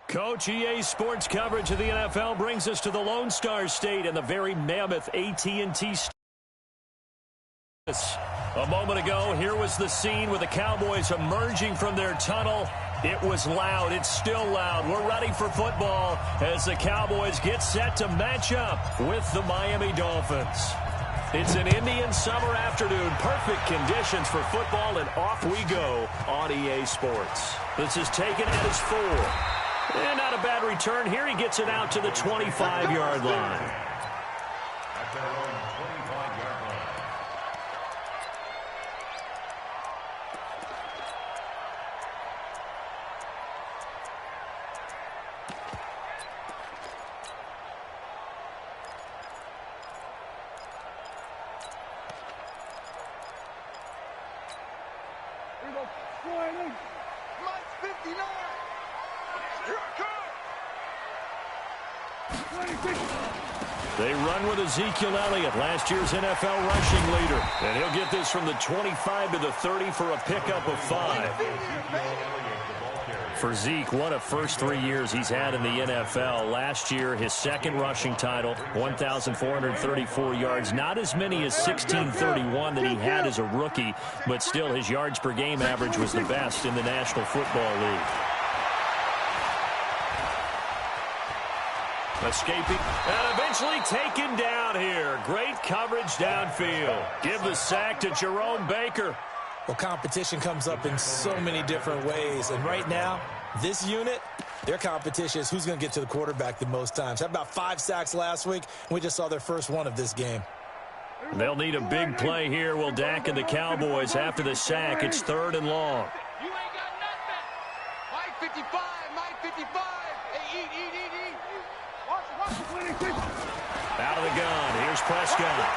Coach, EA Sports coverage of the NFL brings us to the Lone Star State and the very mammoth AT&T Stadium. A moment ago, here was the scene with the Cowboys emerging from their tunnel. It was loud. It's still loud. We're ready for football as the Cowboys get set to match up with the Miami Dolphins. It's an Indian summer afternoon. Perfect conditions for football, and off we go on EA Sports. This is taken at his 4. And not a bad return here. He gets it out to the 25-yard line. At their own 25-yard line. Here we go. Sliding. Mike 59. Here I come. They run with Ezekiel Elliott, last year's NFL rushing leader. And he'll get this from the 25 to the 30 for a pickup of 5. For Zeke, what a first 3 years he's had in the NFL. Last year, his second rushing title, 1,434 yards. Not as many as 1,631 that he had as a rookie, but still his yards per game average was the best in the National Football League. Escaping and eventually taken down here. Great coverage downfield. Give the sack to Jerome Baker. Well, competition comes up in so many different ways. And right now, this unit, their competition is who's going to get to the quarterback the most times. Had about 5 sacks last week, and we just saw their first one of this game. They'll need a big play here. Will Dak and the Cowboys after the sack. It's 3rd and long. You ain't got nothing. Mike 55. Mike 55. Hey, eat. Out of the gun. Here's Prescott.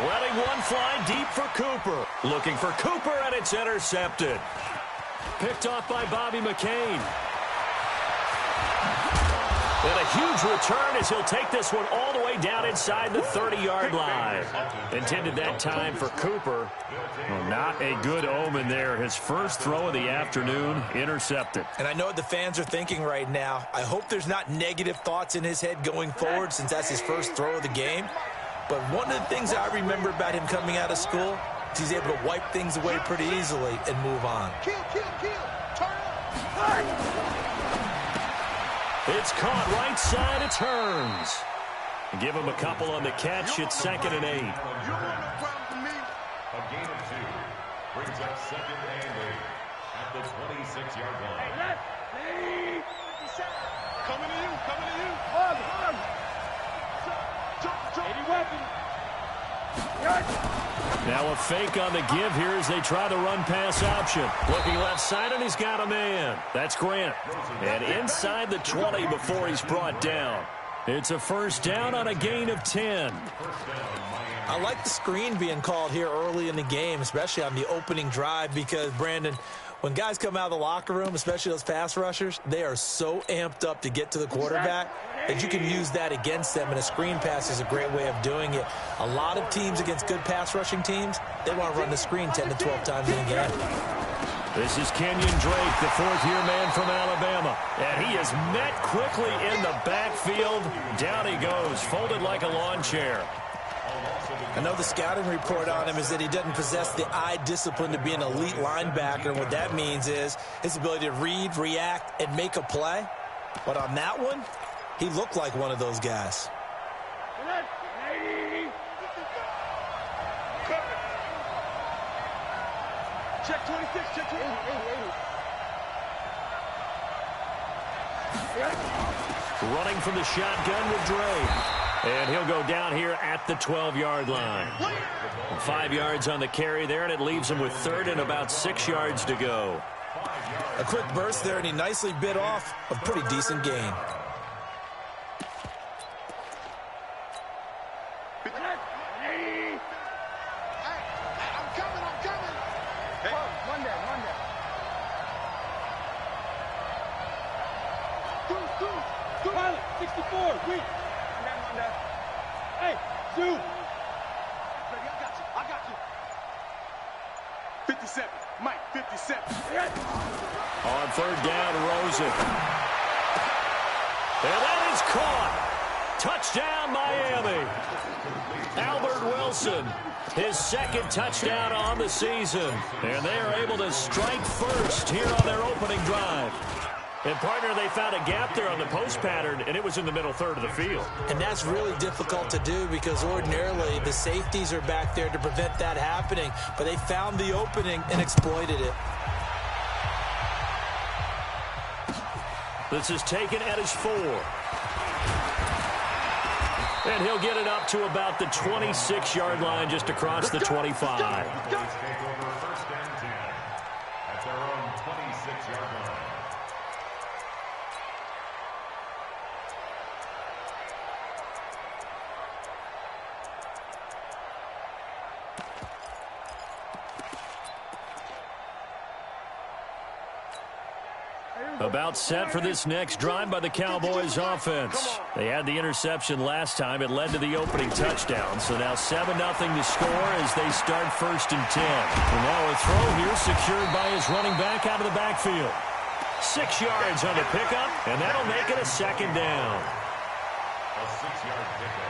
Letting one fly deep for Cooper. Looking for Cooper, and it's intercepted. Picked off by Bobby McCain. And a huge return as he'll take this one all the way down inside the 30-yard line. Intended that time for Cooper. Well, not a good omen there. His first throw of the afternoon intercepted. And I know what the fans are thinking right now. I hope there's not negative thoughts in his head going forward since that's his first throw of the game. But one of the things I remember about him coming out of school is he's able to wipe things away pretty easily and move on. Kill. Turn up. It's caught right side. It turns. Give him a couple on the catch. It's 2nd and 8. You don't want no problem for me. A gain of 2 brings up 2nd and 8 at the 26-yard line. Hey, coming to you. Hard. Jump. 80 weapon. Now a fake on the give here as they try the run-pass option. Looking left side, and he's got a man. That's Grant. And inside the 20 before he's brought down. It's a first down on a gain of 10. I like the screen being called here early in the game, especially on the opening drive, because, Brandon, when guys come out of the locker room, especially those pass rushers, they are so amped up to get to the quarterback that you can use that against them, and a screen pass is a great way of doing it. A lot of teams against good pass rushing teams, they want to run the screen 10 to 12 times in a game. This is Kenyon Drake, the 4th-year man from Alabama. And he is met quickly in the backfield. Down he goes, folded like a lawn chair. I know the scouting report on him is that he doesn't possess the eye discipline to be an elite linebacker. And what that means is his ability to read, react, and make a play. But on that one, he looked like one of those guys. Check 26. Check 80. Running from the shotgun with Drake. And he'll go down here at the 12-yard line. 5 yards on the carry there, and it leaves him with 3rd and about 6 yards to go. A quick burst there, and he nicely bit off a pretty decent gain. I'm coming. Hey. Monday. Two. 64. Wait. Hey, Zoo. I got you. 57. Mike, 57. On 3rd down, Rosen. And that is caught. Touchdown, Miami. Albert Wilson, his second touchdown on the season. And they are able to strike first here on their opening drive. And, partner, they found a gap there on the post pattern, and it was in the middle third of the field. And that's really difficult to do because ordinarily the safeties are back there to prevent that happening. But they found the opening and exploited it. This is taken at his 4. And he'll get it up to about the 26-yard line just across the 25. Take over first and 10 at their own 26-yard line. About set for this next drive by the Cowboys offense. They had the interception last time. It led to the opening touchdown. So now 7-0 to score as they start first and 10. And now a throw here secured by his running back out of the backfield. 6 yards on the pickup, and that'll make it a second down.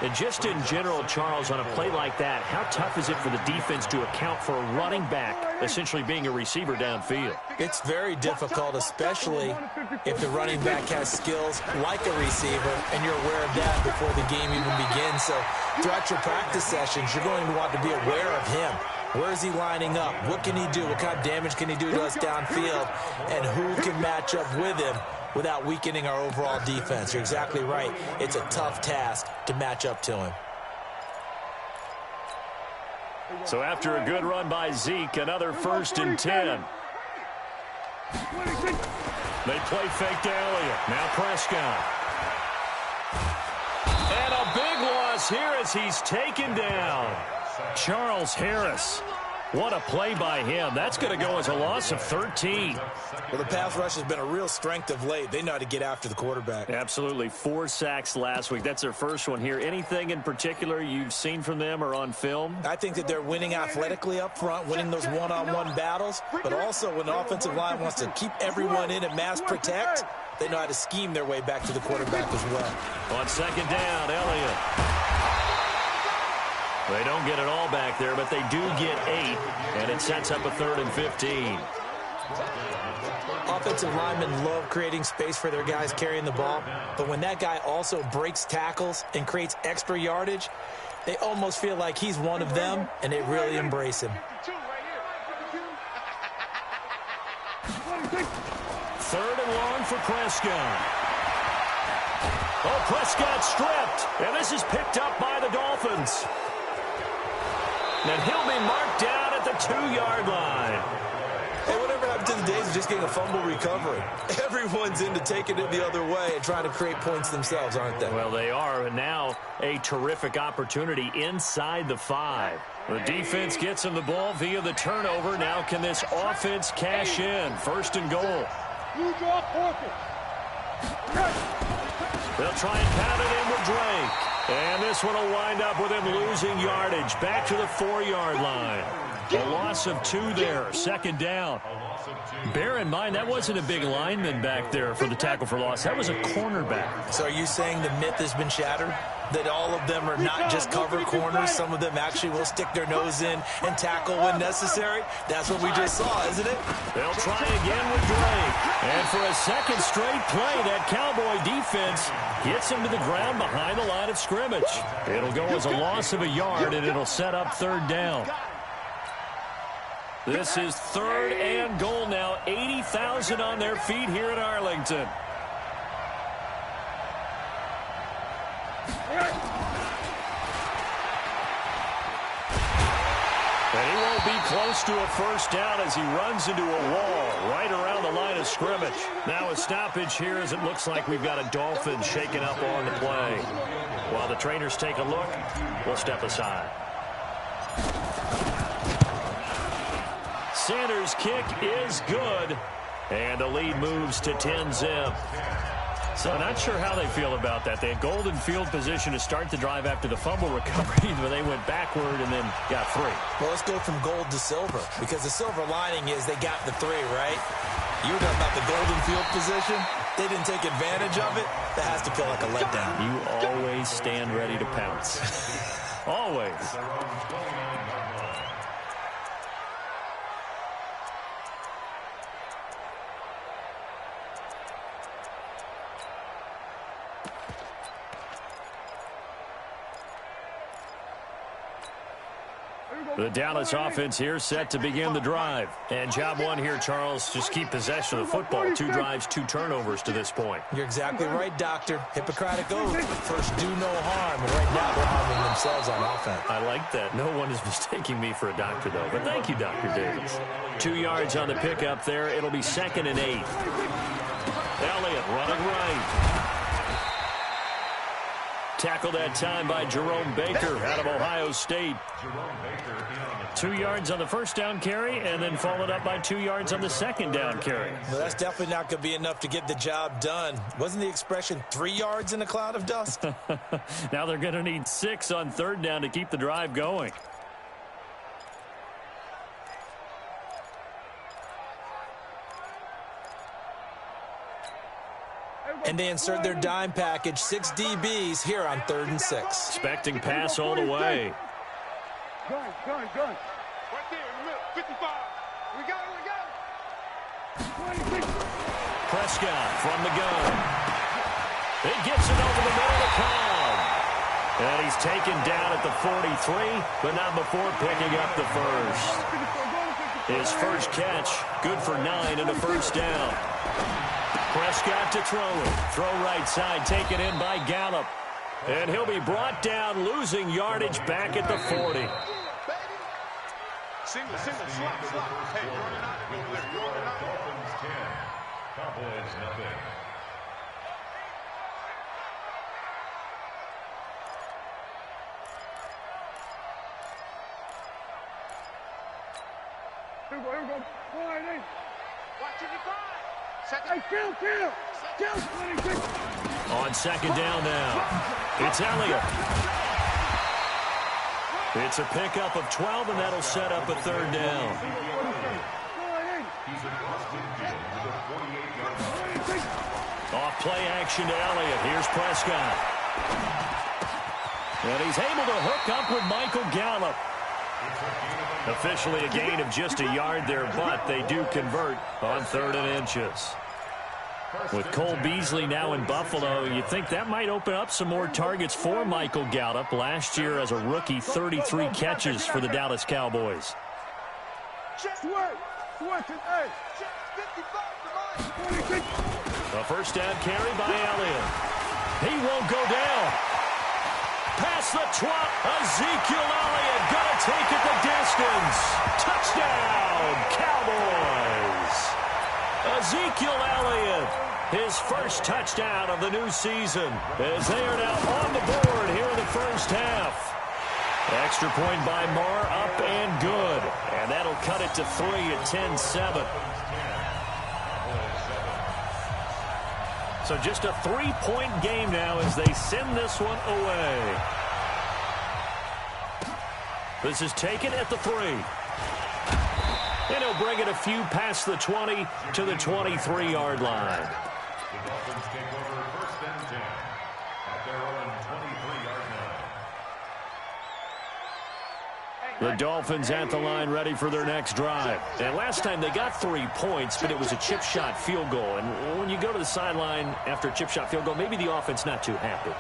And just in general, Charles, on a play like that, how tough is it for the defense to account for a running back essentially being a receiver downfield? It's very difficult, especially if the running back has skills like a receiver, and you're aware of that before the game even begins. So throughout your practice sessions, you're going to want to be aware of him. Where is he lining up? What can he do? What kind of damage can he do to us downfield? And who can match up with him without weakening our overall defense? You're exactly right. It's a tough task to match up to him. So after a good run by Zeke, another first and 10. They play fake to Elliott. Now Prescott. And a big loss here as he's taken down. Charles Harris. What a play by him. That's going to go as a loss of 13. Well, the pass rush has been a real strength of late. They know how to get after the quarterback. Absolutely. 4 sacks last week. That's their first one here. Anything in particular you've seen from them or on film? I think that they're winning athletically up front, winning those one-on-one battles, but also when the offensive line wants to keep everyone in and mass protect, they know how to scheme their way back to the quarterback as well. On second down, Elliott. They don't get it all back there, but they do get 8, and it sets up a 3rd and 15. Offensive linemen love creating space for their guys carrying the ball, but when that guy also breaks tackles and creates extra yardage, they almost feel like he's one of them, and they really embrace him. 3rd and long for Prescott. Oh, Prescott stripped, and this is picked up by the Dolphins. And he'll be marked down at the 2-yard line. Hey, whatever happened to the days of just getting a fumble recovery? Everyone's into taking it the other way and trying to create points themselves, aren't they? Well, they are, and now a terrific opportunity inside the 5. The defense gets him the ball via the turnover. Now can this offense cash in? 1st and goal. You draw forfeit. They'll try and pound it in with Drake. And this one will wind up with him losing yardage back to the 4-yard line. A loss of 2 there, 2nd down. Bear in mind, that wasn't a big lineman back there for the tackle for loss. That was a cornerback. So are you saying the myth has been shattered? That all of them are not just cover corners? Some of them actually will stick their nose in and tackle when necessary? That's what we just saw, isn't it? They'll try again with Drake. And for a second straight play, that Cowboy defense gets him to the ground behind the line of scrimmage. It'll go as a loss of a yard, and it'll set up 3rd down. This is 3rd and goal now. 80,000 on their feet here in Arlington. And he won't be close to a first down as he runs into a wall right around the line of scrimmage. Now a stoppage here as it looks like we've got a Dolphins shaking up on the play. While the trainers take a look, we'll step aside. Sanders' kick is good, and the lead moves to 10-zip. So not sure how they feel about that. They had golden field position to start the drive after the fumble recovery, but they went backward and then got 3. Well, let's go from gold to silver, because the silver lining is they got the 3, right? You were talking about the golden field position. they didn't take advantage of it, that has to feel like a letdown. You always stand ready to pounce. Always. The Dallas offense here set to begin the drive. And job one here, Charles, just keep possession of the football. 2 drives, 2 turnovers to this point. You're exactly right, Doctor. Hippocratic oath. First, do no harm. And right now, they're harming themselves on offense. I like that. No one is mistaking me for a doctor, though. But thank you, Dr. Davis. 2 yards on the pickup there. It'll be 2nd and 8. Elliott running right. Tackled that time by Jerome Baker out of Ohio State. 2 yards on the first down carry, and then followed up by 2 yards on the second down carry. Well, that's definitely not going to be enough to get the job done. Wasn't the expression 3 yards in a cloud of dust? Now they're going to need 6 on 3rd down to keep the drive going. And they insert their dime package, 6 DBs here on 3rd and 6. Expecting pass all the way. Gun. Right there in the middle, 55. We got it. 26. Prescott from the gun. It gets it over the middle of the crowd. And he's taken down at the 43, but not before picking up the first. His first catch, good for 9 and a first down. Prescott to throw it. Throw right side, taken in by Gallup. And he'll be brought down, losing yardage back at the 40. Single, slot. Hey, running out. Dolphins 10, Cowboys nothing. Here we go. Watch it, 5. Hey, kill. 26. On 2nd down now, it's Elliott. It's a pickup of 12, and that'll set up a 3rd down. Off play action to Elliott. Here's Prescott. And he's able to hook up with Michael Gallup. Officially a gain of just a yard there, but they do convert on 3rd and inches. With Cole Beasley now in Buffalo, you'd think that might open up some more targets for Michael Gallup. Last year as a rookie, 33 catches for the Dallas Cowboys. A first down carry by Elliott. He won't go down. Past the 12, Ezekiel Elliott gonna take it the distance. Touchdown, Cowboys. Ezekiel Elliott, his first touchdown of the new season, as they are now on the board here in the first half. Extra point by Marr, up and good. And that'll cut it to 3 at 10-7. So just a 3-point game now as they send this one away. This is taken at the 3. And he'll bring it a few past the 20 to the 23-yard line. The Dolphins take over 1st and 10 at their own 23-yard line. The Dolphins at the line, ready for their next drive. And last time they got 3 points, but it was a chip shot field goal. And when you go to the sideline after a chip shot field goal, maybe the offense not too happy.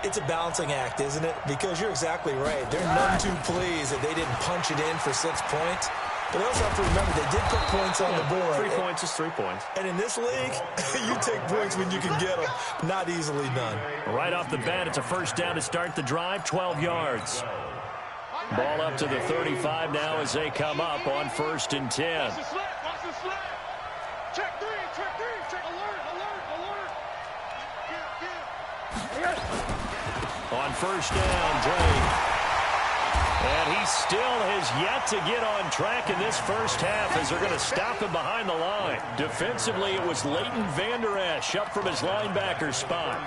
It's a balancing act, isn't it? Because you're exactly right. They're none too pleased that they didn't punch it in for 6 points. But they also have to remember they did put points on the board. 3 points is 3 points. And in this league, you take points when you can get them. Not easily done. Right off the bat, it's a first down to start the drive, 12 yards. Ball up to the 35 now as they come up on 1st and 10. Watch the slip. Check 3. Alert. On 1st down, Drake. And he still has yet to get on track in this first half as they're going to stop him behind the line. Defensively, it was Leighton Vander Esch up from his linebacker spot.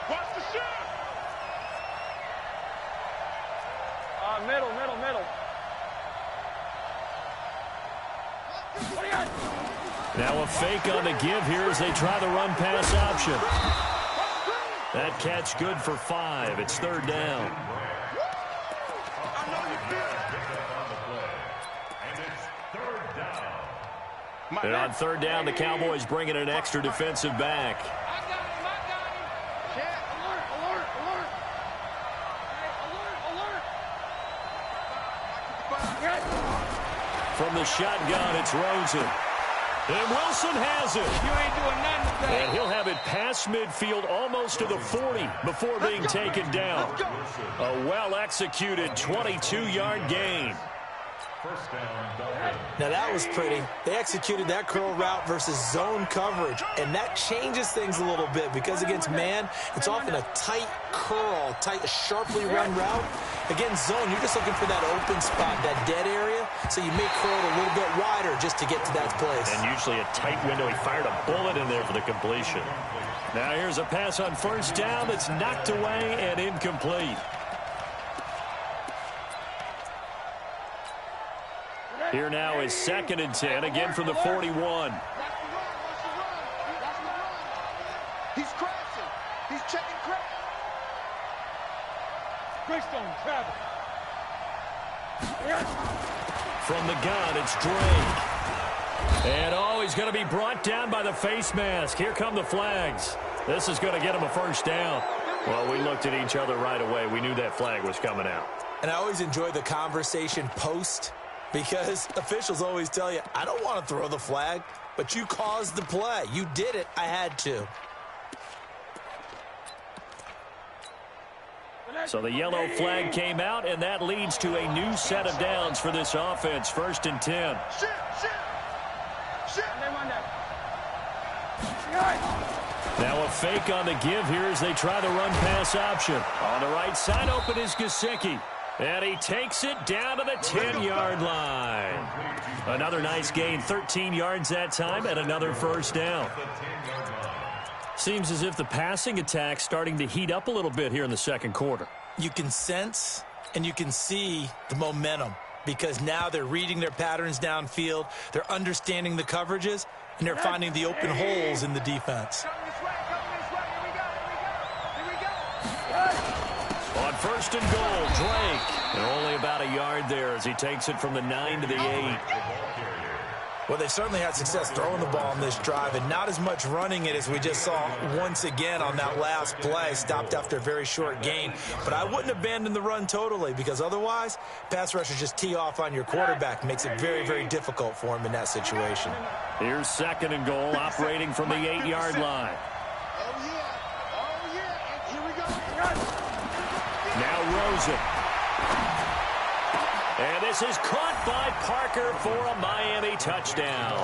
Watch the shoot. Middle. Now a fake on the give here as they try the run-pass option. That catch good for 5. It's third down. And on third down, the Cowboys bring in an extra defensive back. From the shotgun, it's Rosen. And Wilson has it. You ain't doing nothing today. And he'll have it past midfield almost to the 40 before being taken down. A well-executed 22-yard gain. Now that was pretty. They executed that curl route versus zone coverage, and that changes things a little bit because against man, it's often a tight curl, sharply run route. Against zone, you're just looking for that open spot, that dead area, so you may curl it a little bit wider just to get to that place. And usually a tight window. He fired a bullet in there for the completion. Now here's a pass on first down that's knocked away and incomplete. Here now is 2nd and 10, again from the 41. He's crashing. He's checking crash. Greystone, travel. From the gun, it's Drake. And, he's going to be brought down by the face mask. Here come the flags. This is going to get him a first down. Well, we looked at each other right away. We knew that flag was coming out. And I always enjoy the conversation post, because officials always tell you, I don't want to throw the flag, but you caused the play. You did it. I had to. So the yellow flag came out, and that leads to a new set of downs for this offense. 1st and 10. Now a fake on the give here as they try the run-pass option. On the right side, open is Gesicki. And he takes it down to the 10-yard line. Another nice gain, 13 yards that time, and another first down. Seems as if the passing attack's starting to heat up a little bit here in the second quarter. You can sense and you can see the momentum because now they're reading their patterns downfield, they're understanding the coverages, and they're finding the open holes in the defense. On 1st and goal, Drake. And only about a yard there as he takes it from the 9 to the 8. Well, they certainly had success throwing the ball on this drive and not as much running it as we just saw once again on that last play. Stopped after a very short gain. But I wouldn't abandon the run totally because otherwise, pass rushers just tee off on your quarterback. Makes it very, very difficult for him in that situation. Here's 2nd and goal, operating from the 8-yard line. Now Rosen. And this is caught by Parker for a Miami touchdown.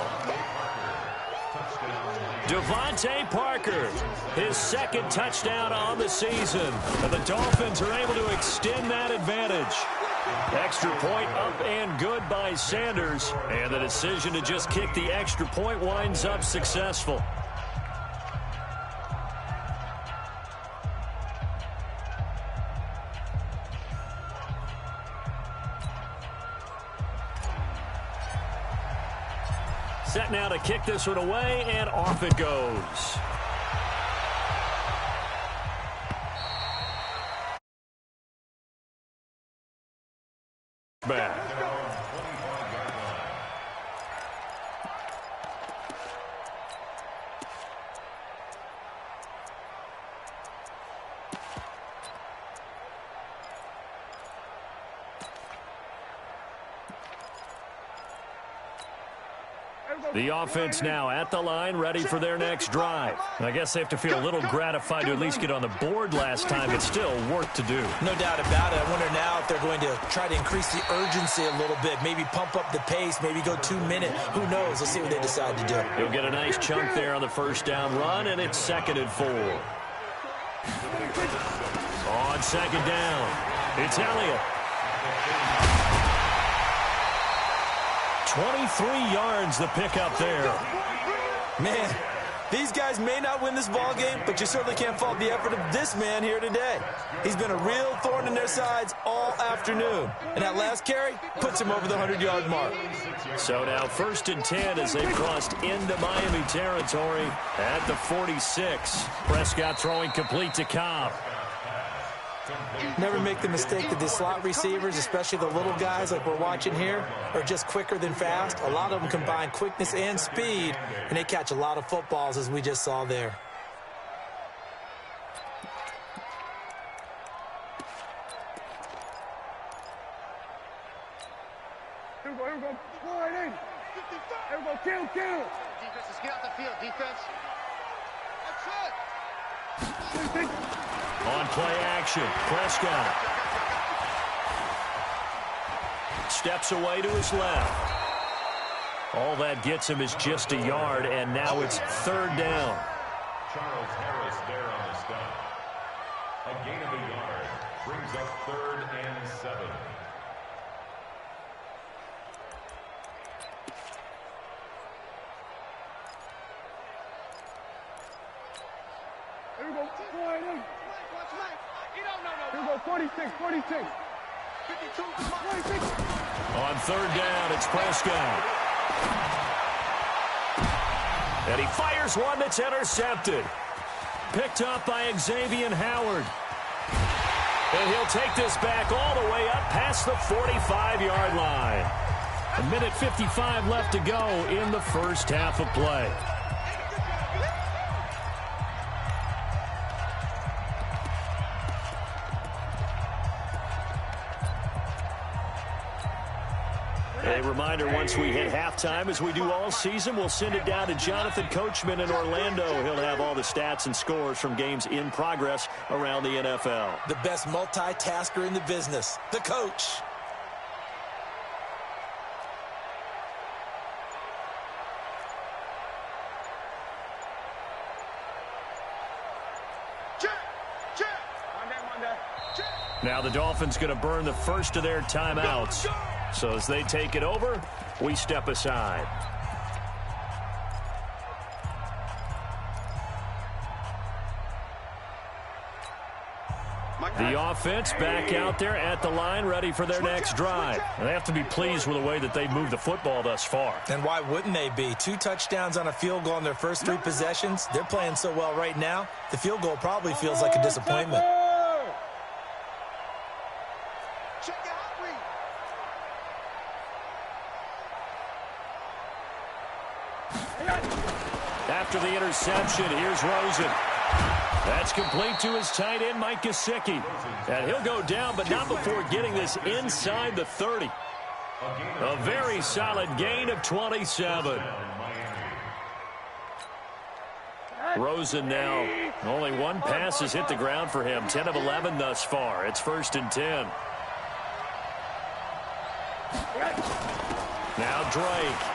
Devontae Parker, his 2nd touchdown on the season. And the Dolphins are able to extend that advantage. Extra point up and good by Sanders. And the decision to just kick the extra point winds up successful. Set now to kick this one away, and off it goes. Back. The offense now at the line, ready for their next drive. I guess they have to feel a little gratified to at least get on the board last time, but still work to do. No doubt about it. I wonder now if they're going to try to increase the urgency a little bit, maybe pump up the pace, maybe go 2-minute. Who knows? Let's see what they decide to do. He'll get a nice chunk there on the first down run, and it's 2nd and 4. On 2nd down, it's Elliott. 23 yards the pickup there. Man, These guys may not win this ball game, but you certainly can't fault the effort of this man here today. He's been a real thorn in their sides all afternoon. And that last carry puts him over the 100-yard mark. So now 1st and 10 as they crossed into Miami territory at the 46. Prescott throwing complete to Cobb. Never make the mistake that the slot receivers, especially the little guys like we're watching here, are just quicker than fast. A lot of them combine quickness and speed, and they catch a lot of footballs, as we just saw there. Here we go. Slide in. Here we go. Kill. Defense, let's get out the field. Defense. That's it. On play action, Prescott steps away to his left. All that gets him is just a yard, and now it's 3rd down. Charles Harris there on the stop. A gain of a yard brings up 3rd and 7. Here we go. Slide in. Here we go. 46. 52. 46. On 3rd down, it's Prescott. And he fires one that's intercepted. Picked up by Xavier Howard. And he'll take this back all the way up past the 45-yard line. 1:55 left to go in the first half of play. A reminder, once we hit halftime, as we do all season, we'll send it down to Jonathan Coachman in Orlando. He'll have all the stats and scores from games in progress around the NFL. The best multitasker in the business, the coach. Now the Dolphins going to burn the first of their timeouts. So as they take it over, we step aside. The offense back out there at the line, ready for their next drive. And they have to be pleased with the way that they've moved the football thus far. And why wouldn't they be? 2 touchdowns on a field goal in their first 3 possessions. They're playing so well right now, the field goal probably feels like a disappointment. After the interception, here's Rosen. That's complete to his tight end, Mike Gesicki. And he'll go down, but not before getting this inside the 30. A very solid gain of 27. Rosen now, only 1 pass has hit the ground for him. 10 of 11 thus far. It's 1st and 10. Now Drake.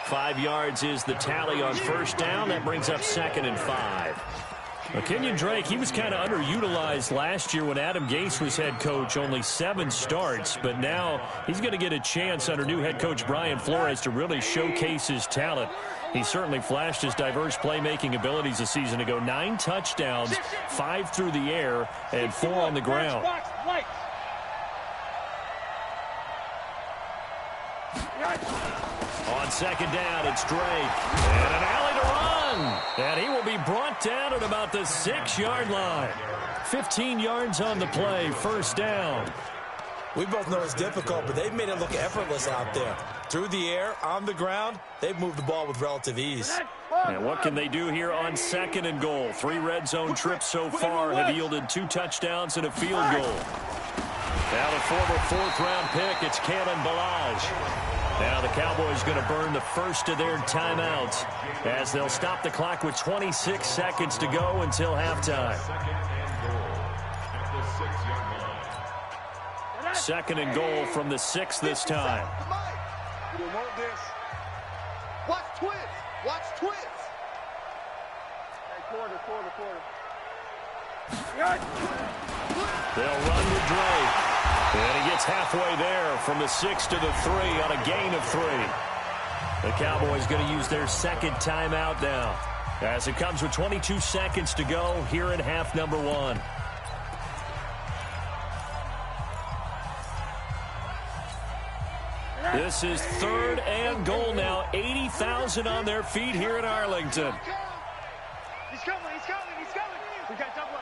5 yards is the tally on 1st down. That brings up 2nd and 5. Well, Kenyon Drake, he was kind of underutilized last year when Adam Gase was head coach. Only 7 starts, but now he's going to get a chance under new head coach Brian Flores to really showcase his talent. He certainly flashed his diverse playmaking abilities a season ago. 9 touchdowns, 5 through the air, and 4 on the ground. On 2nd down, it's Drake. And an alley to run. And he will be brought down at about the 6-yard line. 15 yards on the play, 1st down. We both know it's difficult, but they've made it look effortless out there. Through the air, on the ground, they've moved the ball with relative ease. And what can they do here on 2nd and goal? 3 red zone trips so far have yielded 2 touchdowns and a field goal. Now the former 4th-round pick, it's Kalen Ballage. Now the Cowboys going to burn the first of their timeouts as they'll stop the clock with 26 seconds to go until halftime. 2nd and goal from the 6 this time. Watch twins. Watch twins. Hey, quarter. They'll run with Drake. And he gets halfway there from the 6 to the 3 on a gain of 3. The Cowboys going to use their second timeout now, as it comes with 22 seconds to go here in half number 1. This is 3rd and goal now. 80,000 on their feet here in Arlington. He's coming. We got double up.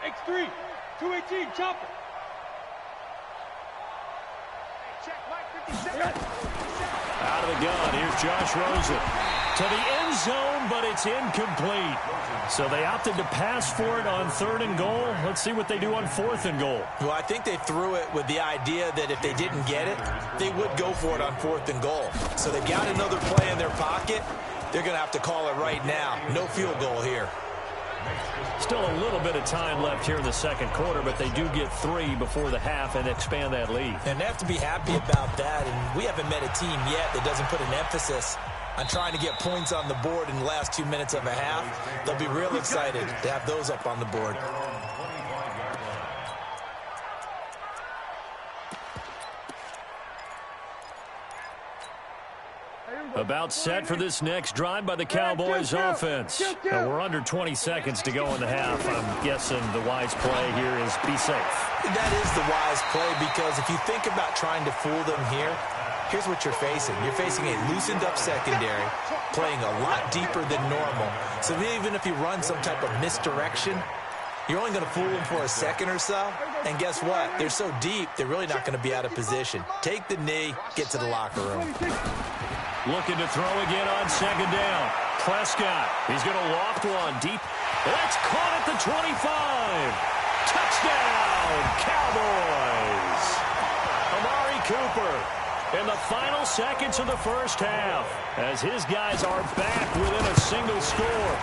X3, 218, chopper. Check, Mike, 50 seconds. Out of the gun, here's Josh Rosen. To the end zone, but it's incomplete. So they opted to pass for it on 3rd and goal. Let's see what they do on 4th and goal. Well, I think they threw it with the idea that if they didn't get it, they would go for it on 4th and goal. So they got another play in their pocket. They're going to have to call it right now. No field goal here. Still a little bit of time left here in the second quarter, but they do get 3 before the half and expand that lead. And they have to be happy about that. And we haven't met a team yet that doesn't put an emphasis on trying to get points on the board in the last 2 minutes of a half. They'll be real excited to have those up on the board. About set for this next drive by the Cowboys offense. We're under 20 seconds to go in the half. I'm guessing the wise play here is be safe. That is the wise play, because if you think about trying to fool them here, here's what you're facing. You're facing a loosened up secondary, playing a lot deeper than normal. So even if you run some type of misdirection, you're only going to fool them for a second or so. And guess what? They're so deep, they're really not going to be out of position. Take the knee, get to the locker room. Looking to throw again on 2nd down. Prescott, he's going to loft one deep. That's caught at the 25. Touchdown, Cowboys. Amari Cooper in the final seconds of the first half, as his guys are back within a single score.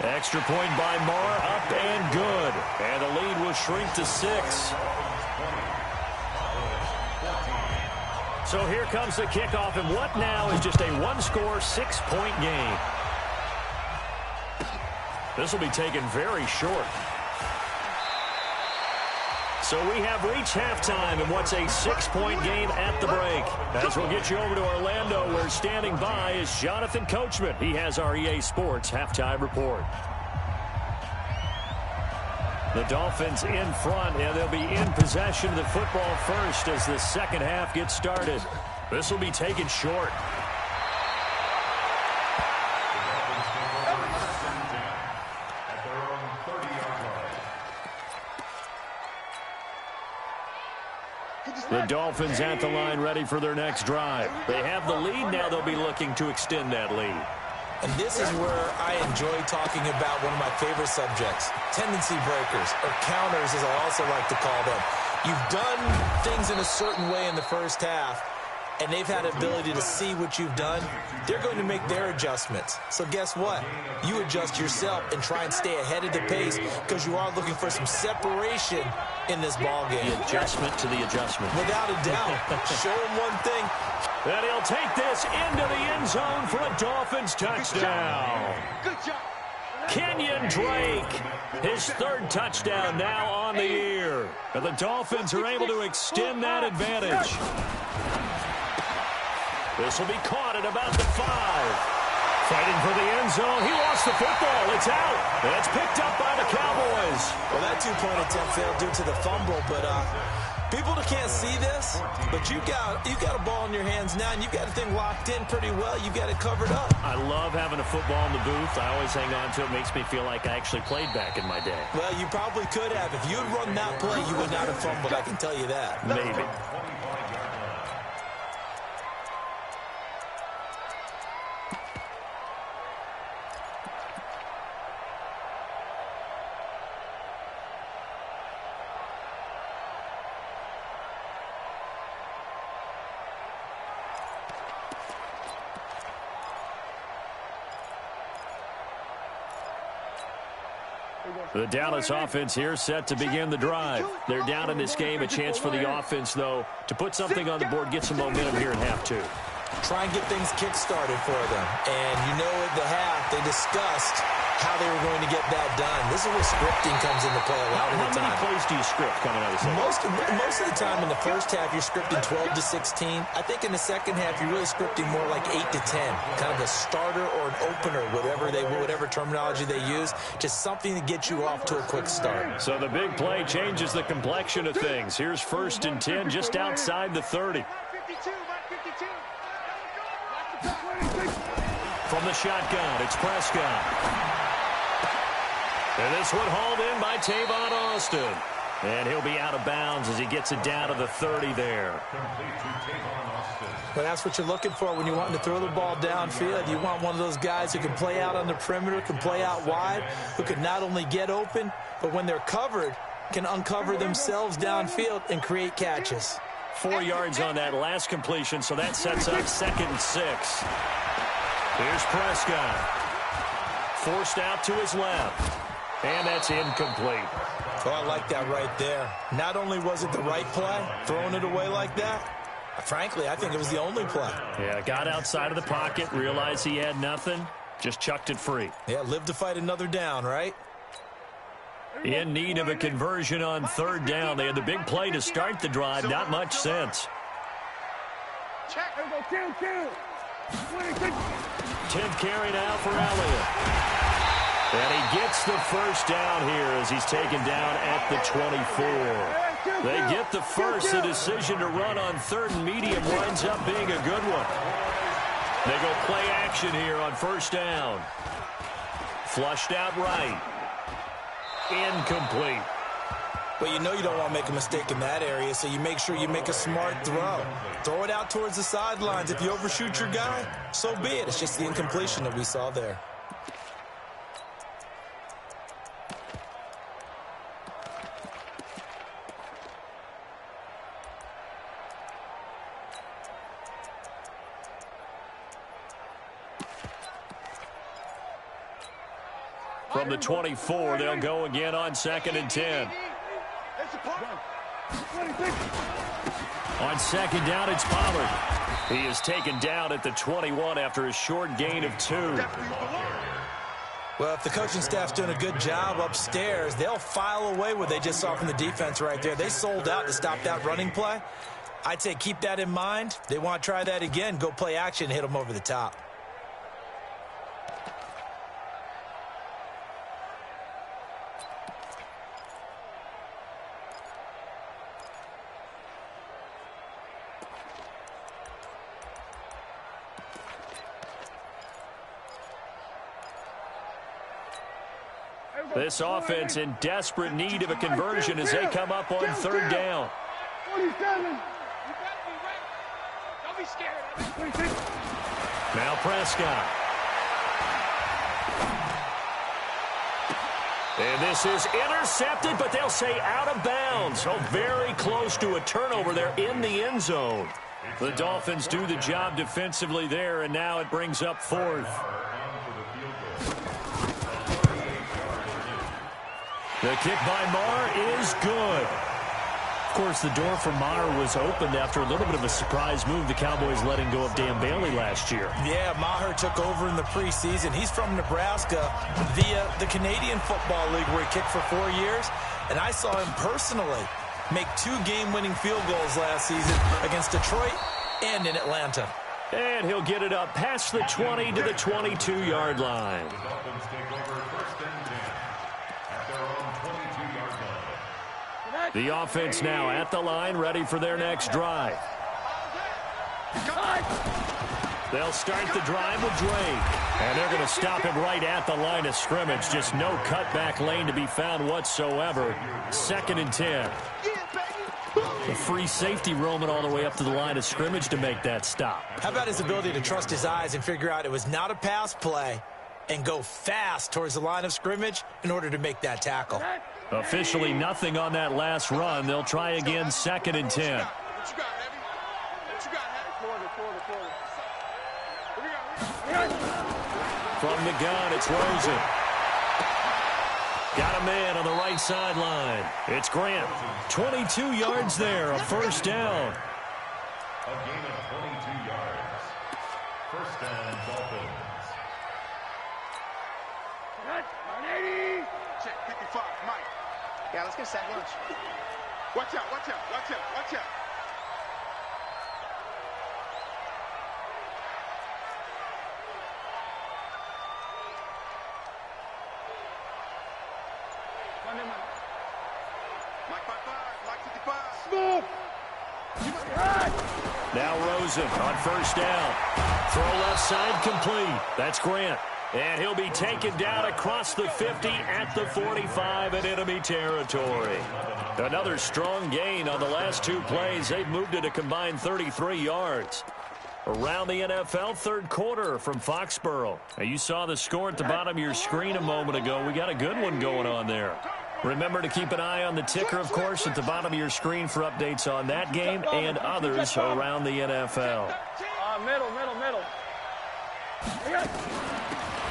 Extra point by Marr, up and good. And the lead will shrink to 6. So here comes the kickoff, and what now is just a one-score, 6-point game. This will be taken very short. So we have reached halftime in what's a 6-point game at the break. As we'll get you over to Orlando, where standing by is Jonathan Coachman. He has our EA Sports halftime report. The Dolphins in front, and they'll be in possession of the football first as the second half gets started. This will be taken short. The Dolphins at the line, ready for their next drive. They have the lead. Now they'll be looking to extend that lead. And this is where I enjoy talking about one of my favorite subjects, tendency breakers, or counters as I also like to call them. You've done things in a certain way in the first half, and they've had the ability to see what you've done. They're going to make their adjustments. So guess what? You adjust yourself and try and stay ahead of the pace, because you are looking for some separation in this ball game. The adjustment to the adjustment. Without a doubt. Show them one thing. And he'll take this into the end zone for a Dolphins touchdown. Good job. Kenyon Drake, his 3rd touchdown now on the year. And the Dolphins are able to extend that advantage. This will be caught at about the 5. Fighting for the end zone. He lost the football. It's out. And it's picked up by the Cowboys. Well, that 2-point attempt failed due to the fumble, but people that can't see this, but you got a ball in your hands now, and you've got the thing locked in pretty well. You've got it covered up. I love having a football in the booth. I always hang on to it. Makes me feel like I actually played back in my day. Well, you probably could have. If you had run that play, you would not have fumbled. I can tell you that. Maybe. The Dallas offense here set to begin the drive. They're down in this game. A chance for the offense, though, to put something on the board, get some momentum here in half 2. try and get things kick-started for them. And you know at the half, they discussed how they were going to get that done. This is where scripting comes into play a lot of the time. How many plays do you script coming out of the second? Most of the time in the first half, you're scripting 12 to 16. I think in the second half, you're really scripting more like 8 to 10. Kind of a starter or an opener, whatever terminology they use. Just something to get you off to a quick start. So the big play changes the complexion of things. Here's 1st and 10 just outside the 30. From the shotgun, it's Prescott. And this one hauled in by Tavon Austin. And he'll be out of bounds as he gets it down to the 30 there. Well, that's what you're looking for when you're wanting to throw the ball downfield. You want one of those guys who can play out on the perimeter, can play out wide, who can not only get open, but when they're covered, can uncover themselves downfield and create catches. 4 yards on that last completion, so that sets up 2nd and 6. Here's Prescott. Forced out to his left. And that's incomplete. Oh, I like that right there. Not only was it the right play, throwing it away like that, frankly, I think it was the only play. Yeah, got outside of the pocket, realized he had nothing, just chucked it free. Yeah, live to fight another down, right? In need of a conversion on 3rd down. They had the big play to start the drive, not much sense. Check. 10th carry now for Elliott. And he gets the first down here as he's taken down at the 24. They get the first. The decision to run on 3rd and medium winds up being a good one. They go play action here on 1st down. Flushed out right. Incomplete. Well, you know you don't want to make a mistake in that area, so you make sure you make a smart throw. Throw it out towards the sidelines. If you overshoot your guy, so be it. It's just the incompletion that we saw there. From the 24, they'll go again on 2nd and 10. On 2nd down, it's Pollard. He is taken down at the 21 after a short gain of 2. Well, if the coaching staff's doing a good job upstairs, they'll file away what they just saw from the defense right there. They sold out to stop that running play. I'd say keep that in mind. They want to try that again. Go play action and hit them over the top. This offense in desperate need of a conversion as they come up on 3rd down. 27. Don't be scared. Now Prescott. And this is intercepted, but they'll say out of bounds. So very close to a turnover there in the end zone. The Dolphins do the job defensively there, and now it brings up 4th. The kick by Maher is good. Of course, the door for Maher was opened after a little bit of a surprise move. The Cowboys letting go of Dan Bailey last year. Yeah, Maher took over in the preseason. He's from Nebraska via the Canadian Football League where he kicked for 4 years. And I saw him personally make 2 game-winning field goals last season against Detroit and in Atlanta. And he'll get it up past the 20 to the 22-yard line. The offense now at the line, ready for their next drive. They'll start the drive with Drake. And they're going to stop him right at the line of scrimmage. Just no cutback lane to be found whatsoever. 2nd and 10. The free safety roaming all the way up to the line of scrimmage to make that stop. How about his ability to trust his eyes and figure out it was not a pass play and go fast towards the line of scrimmage in order to make that tackle? Officially nothing on that last run. They'll try again 2nd and 10. From the gun, it's Rosen. Got a man on the right sideline. It's Grant. 22 yards there, a 1st down. A gain of 22 yards. First down, Dolphins. Check 55, Mike. Yeah, let's get a sack lunch. Watch out, watch out, watch out, watch out. Mike 55, Mike 55. Smooth. Now Rosen on first down. Throw left side complete. That's Grant. And he'll be taken down across the 50 at the 45 in enemy territory. Another strong gain on the last two plays. They've moved it a combined 33 yards. Around the NFL, third quarter from Foxborough. Now, you saw the score at the bottom of your screen a moment ago. We got a good one going on there. Remember to keep an eye on the ticker, of course, at the bottom of your screen for updates on that game and others around the NFL. Middle.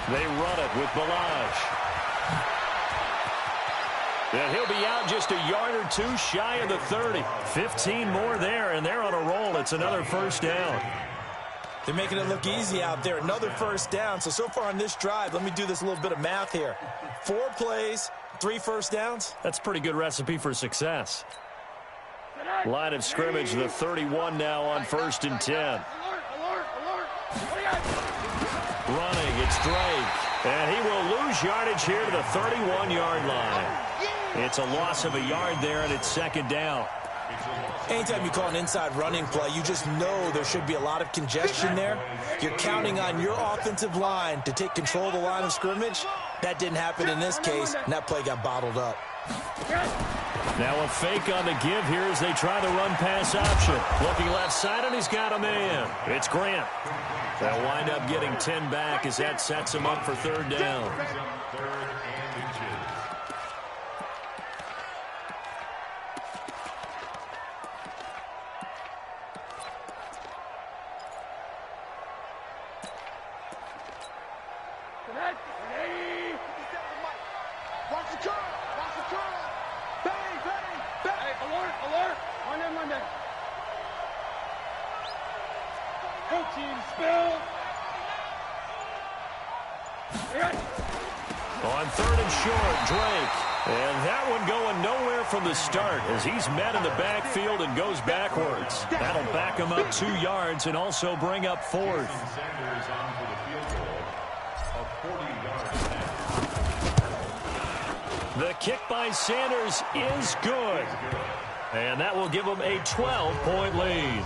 They run it with Balaj. And he'll be out just a yard or two shy of the 30. 15 more there, and they're on a roll. It's another first down. They're making it look easy out there. Another first down. So far on this drive, let me do this little bit of math here. 4 plays, 3 first downs. That's a pretty good recipe for success. Line of scrimmage, the 31 now on 1st and 10. Running, it's Drake. And he will lose yardage here to the 31-yard line. It's a loss of a yard there, and it's second down. Anytime you call an inside running play, you just know there should be a lot of congestion there. You're counting on your offensive line to take control of the line of scrimmage. That didn't happen in this case, and that play got bottled up. Now a fake on the give here as they try the run-pass option. Looking left side, and he's got a man. It's Grant. They'll wind up getting 10 back as that sets him up for third down. Watch the curl. Bang. Hey, alert. Monday. Whole team spill. On third and short, Drake. And that one going nowhere from the start as he's met in the backfield and goes backwards. That'll back him up 2 yards and also bring up 4th. Sanders on for the field goal of 40 yards. The kick by Sanders is good. And that will give him a 12-point lead.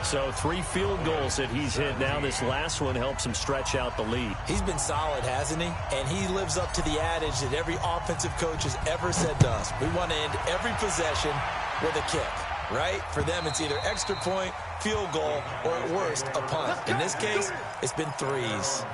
So 3 field goals that he's hit now. This last one helps him stretch out the lead. He's been solid, hasn't he? And he lives up to the adage that every offensive coach has ever said to us. We want to end every possession with a kick, right? For them, it's either extra point, field goal, or at worst, a punt. In this case, it's been 3s.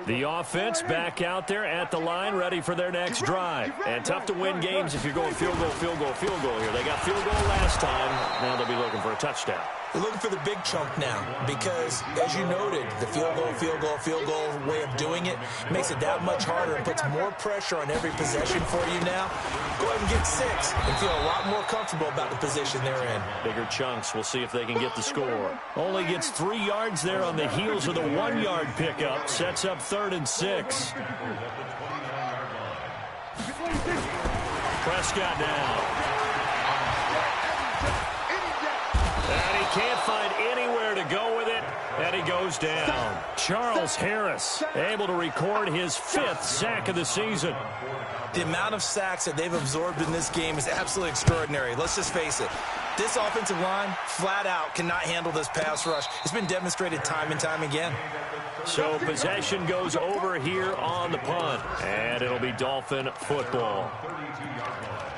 The offense back out there at the line, ready for their next drive. And tough to win games if you're going field goal here. They got field goal last time. Now they'll be looking for a touchdown. They're looking for the big chunk now because, as you noted, the field goal way of doing it makes it that much harder and puts more pressure on every possession for you now. Go ahead and get 6 and feel a lot more comfortable about the position they're in. Bigger chunks. We'll see if they can get the score. Only gets 3 yards there on the heels of the 1-yard pickup. Sets up 3rd and 6. Prescott now. And he can't find anywhere to go with it, and he goes down. Charles Harris able to record his 5th sack of the season. The amount of sacks that they've absorbed in this game is absolutely extraordinary. Let's just face it. This offensive line, flat out, cannot handle this pass rush. It's been demonstrated time and time again. So possession goes over here on the punt, and it'll be Dolphin football.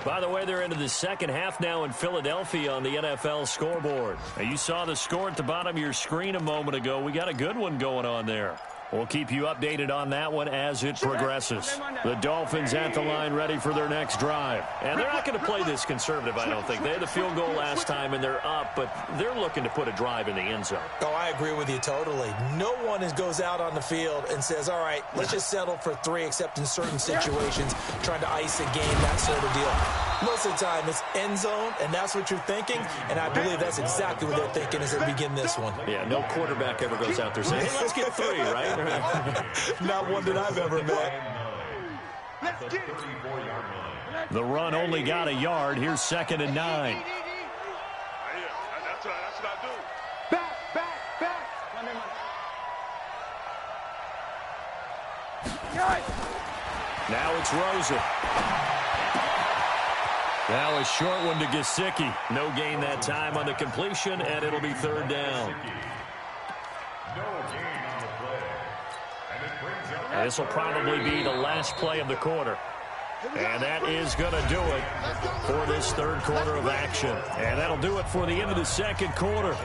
By the way, they're into the second half now in Philadelphia on the NFL scoreboard. Now, you saw the score at the bottom of your screen a moment ago. We got a good one going on there. We'll keep you updated on that one as it progresses. The Dolphins at the line ready for their next drive. And they're not going to play this conservative, I don't think. They had the field goal last time, and they're up, but they're looking to put a drive in the end zone. Oh, I agree with you totally. No one goes out on the field and says, all right, let's just settle for 3, except in certain situations, trying to ice a game, that sort of deal. Most of the time, it's end zone, and that's what you're thinking, and I believe that's exactly what they're thinking as they begin this one. Yeah, no quarterback ever goes out there saying, hey, let's get 3, right? Not one that I've ever met. The run only got a yard. Here's 2nd and 9. That's what I do. Back. Now it's Rosen. Now a short one to Gesicki. No gain that time on the completion, and it'll be 3rd down. And this will probably be the last play of the quarter. And that is going to do it for this 3rd quarter of action. And that'll do it for the end of the 2nd quarter.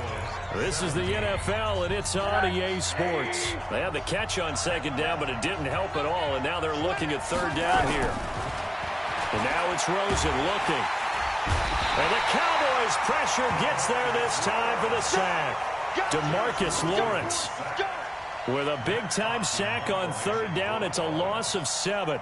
This is the NFL, and it's on EA Sports. They had the catch on 2nd down, but it didn't help at all. And now they're looking at 3rd down here. And now it's Rosen looking. And the Cowboys pressure gets there this time for the sack. DeMarcus Lawrence with a big-time sack on 3rd down. It's a loss of 7.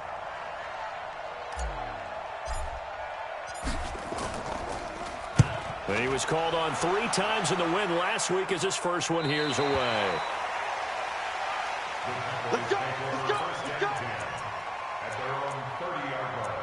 He was called on 3 times in the win last week as his first one here's away. Let's go. At their own 30-yard line.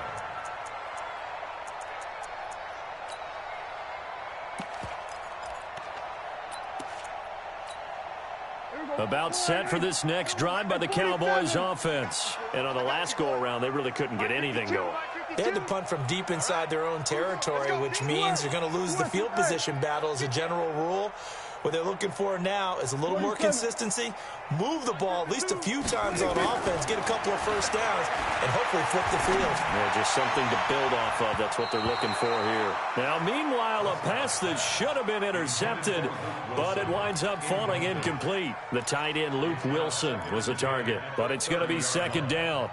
About set for this next drive by the Cowboys offense. And on the last go-around, they really couldn't get anything going. They had to punt from deep inside their own territory, which means they're going to lose the field position battle as a general rule. What they're looking for now is a little more consistency, move the ball at least a few times on offense, get a couple of first downs, and hopefully flip the field. Yeah, just something to build off of. That's what they're looking for here. Now, meanwhile, a pass that should have been intercepted, but it winds up falling incomplete. The tight end, Luke Wilson, was the target, but it's going to be 2nd down.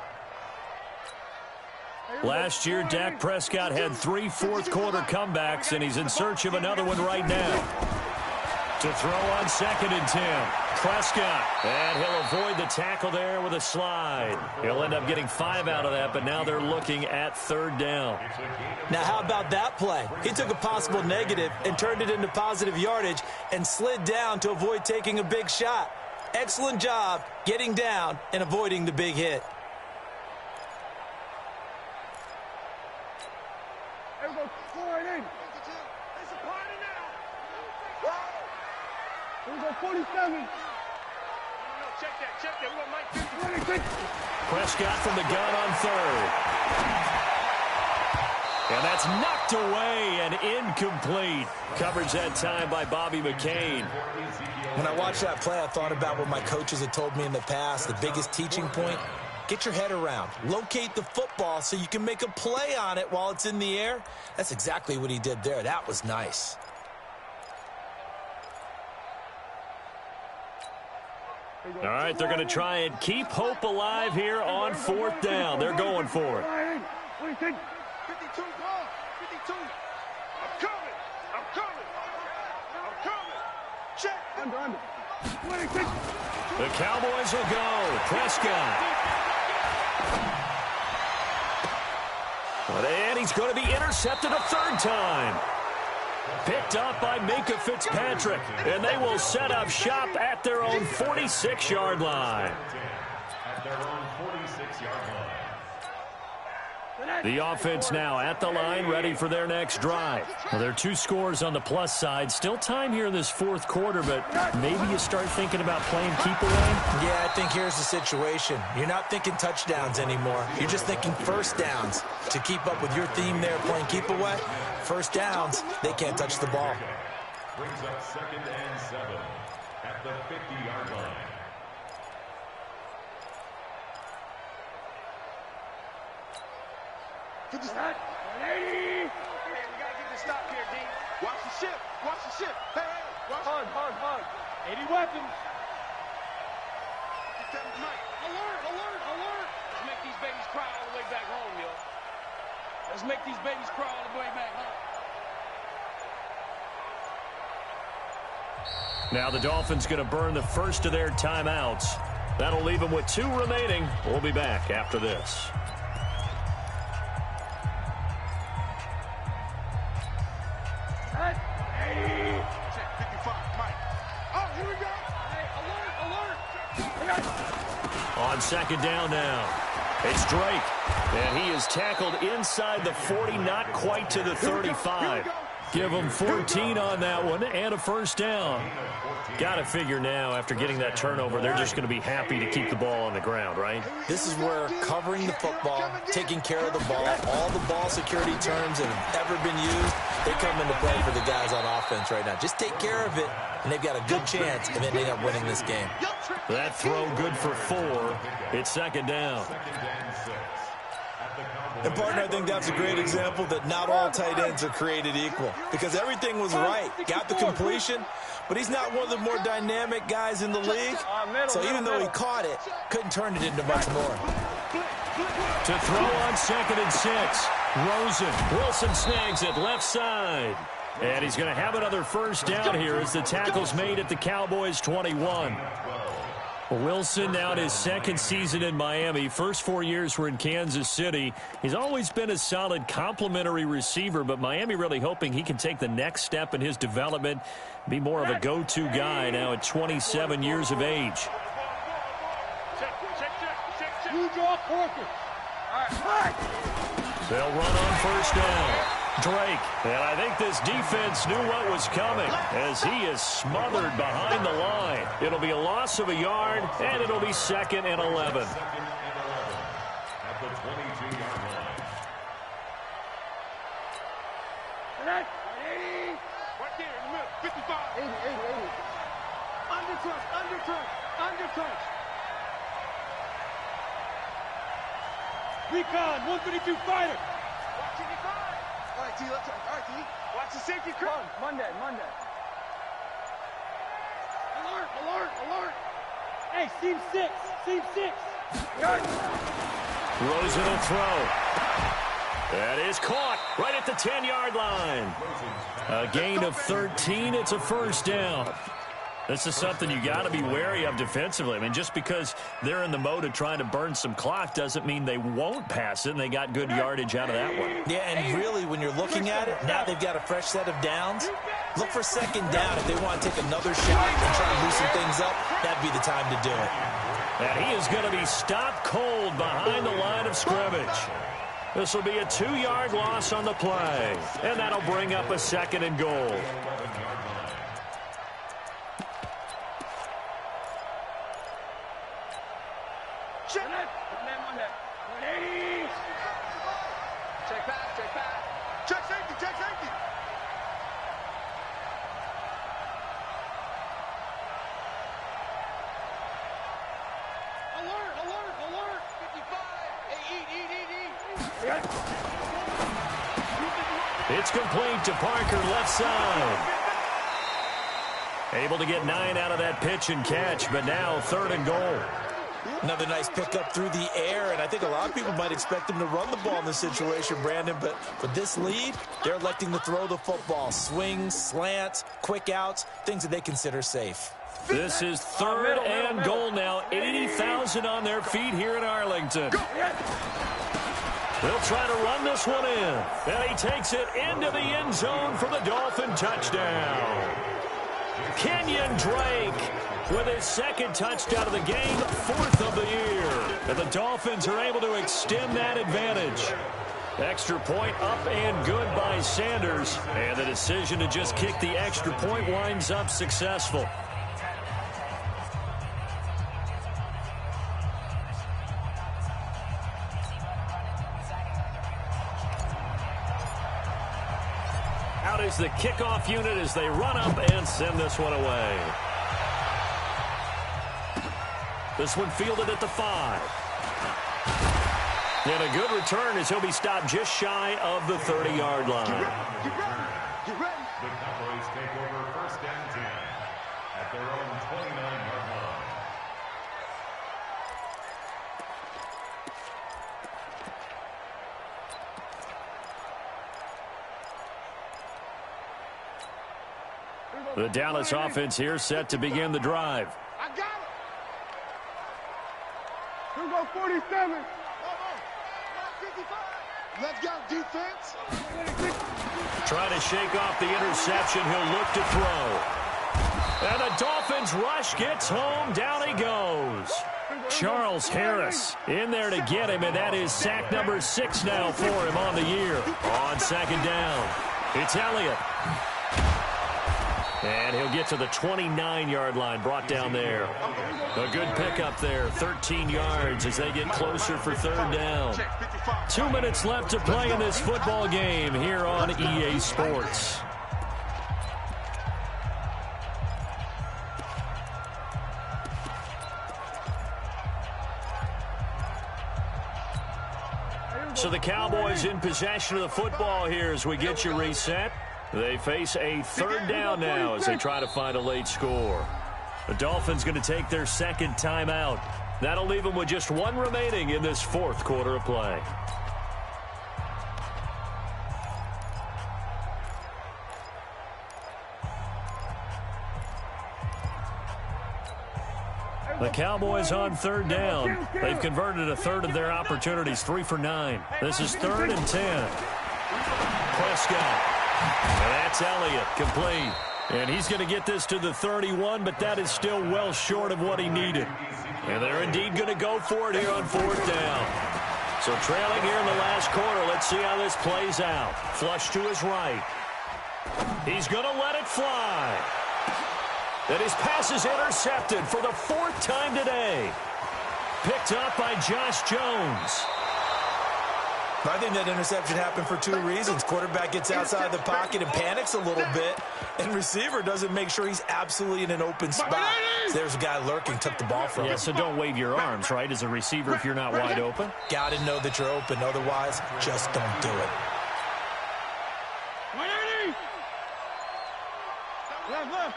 Last year, Dak Prescott had 3 fourth-quarter comebacks, and he's in search of another one right now. To throw on 2nd and 10. Prescott, and he'll avoid the tackle there with a slide. He'll end up getting 5 out of that, but now they're looking at 3rd down. Now, how about that play? He took a possible negative and turned it into positive yardage and slid down to avoid taking a big shot. Excellent job getting down and avoiding the big hit. Here we go, 47. Check that. We got Mike 50. Prescott from the gun on 3rd. And that's knocked away and incomplete. Coverage that time by Bobby McCain. When I watched that play, I thought about what my coaches had told me in the past. The biggest teaching point, get your head around. Locate the football so you can make a play on it while it's in the air. That's exactly what he did there. That was nice. All right, they're going to try and keep hope alive here on 4th down. They're going for it. 52, 52. I'm coming. Check. Under. 26. The Cowboys will go. Prescott. And he's going to be intercepted a 3rd time. Picked up by Minka Fitzpatrick, and they will set up shop at their own 46-yard line. At their own 46-yard line. The offense now at the line, ready for their next drive. Well, there are 2 scores on the plus side. Still time here in this 4th quarter, but maybe you start thinking about playing keep away? Yeah, I think here's the situation. You're not thinking touchdowns anymore. You're just thinking first downs. To keep up with your theme there, playing keep away, first downs, they can't touch the ball. Brings up 2nd and 7 at the 50-yard line. To the side. 80. Hey, we gotta get this stop here, D. Watch the ship. Hey, watch. Hard. 80 weapons. Alert, alert, alert. Let's make these babies cry all the way back home, yo. Let's make these babies cry all the way back home. Now the Dolphins going to burn the first of their timeouts. That'll leave them with 2 remaining. We'll be back after this. On second down now, it's Drake. And he is tackled inside the 40, not quite to the 35. Give them 14 on that one and a first down. Got to figure now, after getting that turnover, they're just going to be happy to keep the ball on the ground, right? This is where covering the football, taking care of the ball, all the ball security terms that have ever been used, they come into play for the guys on offense right now. Just take care of it, and they've got a good chance of ending up winning this game. That throw good for 4. It's second down. And, partner, I think that's a great example that not all tight ends are created equal, because everything was right. Got the completion, but he's not one of the more dynamic guys in the league. So even though he caught it, couldn't turn it into much more. To throw on second and 6. Wilson snags it left side. And he's going to have another first down here as the tackle's made at the Cowboys 21. Wilson now in his second season in Miami. First 4 years were in Kansas City. He's always been a solid complementary receiver, but Miami really hoping he can take the next step in his development, be more of a go-to guy now at 27 years of age. They'll run on first down. Drake, and I think this defense knew what was coming as he is smothered behind the line. It'll be a loss of a yard, and it'll be 2nd and 11. At the 22-yard line. Right there in the middle, 55. 80. Undertouch. Recon, 152 fighter. All right, T, let's all right, T. Watch the safety crowd. Monday. Alert. Hey, seam 6. Rosen will throw. That is caught right at the 10-yard line. A gain of 13. It's a first down. This is something you got to be wary of defensively. I mean, just because they're in the mode of trying to burn some clock doesn't mean they won't pass it, and they got good yardage out of that one. Yeah, and really, when you're looking at it, now they've got a fresh set of downs. Look for second down if they want to take another shot and try to loosen things up. That'd be the time to do it. And he is going to be stopped cold behind the line of scrimmage. This will be a 2-yard loss on the play, and that'll bring up a 2nd and goal. Check safety. Alert. 55. Eat. It's complete to Parker, left side. Able to get 9 out of that pitch and catch, but now 3rd and goal. Another nice pickup through the air, and I think a lot of people might expect him to run the ball in this situation, Brandon, but with this lead, they're electing to throw the football. Swings, slants, quick outs, things that they consider safe. This is 3rd and goal now. 80,000 on their feet here in Arlington. They'll try to run this one in, and he takes it into the end zone for the Dolphin touchdown. Kenyon Drake with his 2nd touchdown of the game, 4th of the year. And the Dolphins are able to extend that advantage. Extra point up and good by Sanders. And the decision to just kick the extra point winds up successful. Out is the kickoff unit as they run up and send this one away. This one fielded at the 5. And a good return as he'll be stopped just shy of the 30-yard line. Get ready. The Cowboys take over 1st and 10 at their own 29-yard line. The Dallas offense here set to begin the drive. I got it. Here we go, 47. Let's go, defense. Trying to shake off the interception. He'll look to throw. And the Dolphins rush gets home. Down he goes. Charles Harris in there to get him, and that is sack number 6 now for him on the year. On second down, it's Elliott. And he'll get to the 29-yard line, brought down there. A good pickup there, 13 yards as they get closer for third down. 2 minutes left to play in this football game here on EA Sports. So the Cowboys in possession of the football here as we get you reset. They face a third down now as they try to find a late score. The Dolphins going to take their second timeout. That'll leave them with just one remaining in this fourth quarter of play. The Cowboys on third down. They've converted a third of their opportunities, 3 for 9. This is 3rd and 10. Prescott. That's Elliott, complete. And he's going to get this to the 31, but that is still well short of what he needed. And they're indeed going to go for it here on 4th down. So trailing here in the last quarter, let's see how this plays out. Flush to his right. He's going to let it fly. And his pass is intercepted for the 4th time today. Picked up by Josh Jones. I think that interception happened for 2 reasons. Quarterback gets outside the pocket and panics a little bit, and receiver doesn't make sure he's absolutely in an open spot. So there's a guy lurking, took the ball from him. Yeah, so don't wave your arms, right, as a receiver if you're not wide open. Got to know that you're open. Otherwise, just don't do it. Left.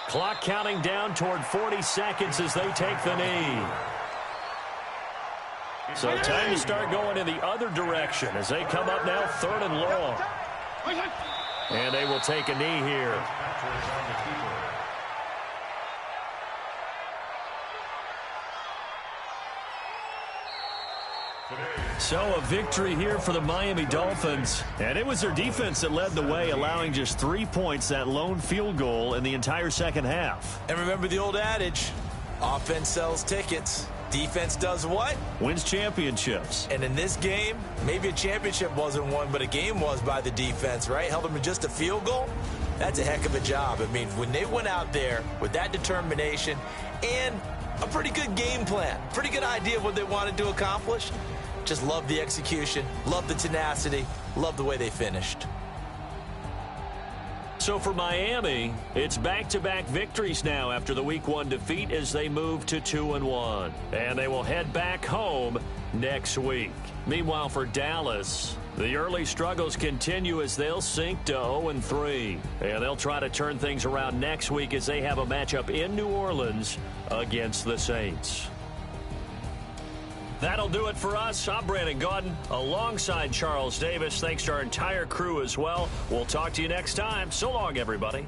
Clock counting down toward 40 seconds as they take the knee. So time to start going in the other direction as they come up now 3rd and long. And they will take a knee here. So a victory here for the Miami Dolphins. And it was their defense that led the way, allowing just 3 points, that lone field goal in the entire second half. And remember the old adage, offense sells tickets. Defense does what? Wins championships. And in this game, maybe a championship wasn't won, but a game was by the defense, right? Held them to just a field goal. That's a heck of a job. I mean, when they went out there with that determination and a pretty good game plan, pretty good idea of what they wanted to accomplish, just love the execution, love the tenacity, love the way they finished. So for Miami, it's back-to-back victories now after the Week 1 defeat as they move to 2-1. And they will head back home next week. Meanwhile, for Dallas, the early struggles continue as they'll sink to 0-3. And they'll try to turn things around next week as they have a matchup in New Orleans against the Saints. That'll do it for us. I'm Brandon Gaudin alongside Charles Davis. Thanks to our entire crew as well. We'll talk to you next time. So long, everybody.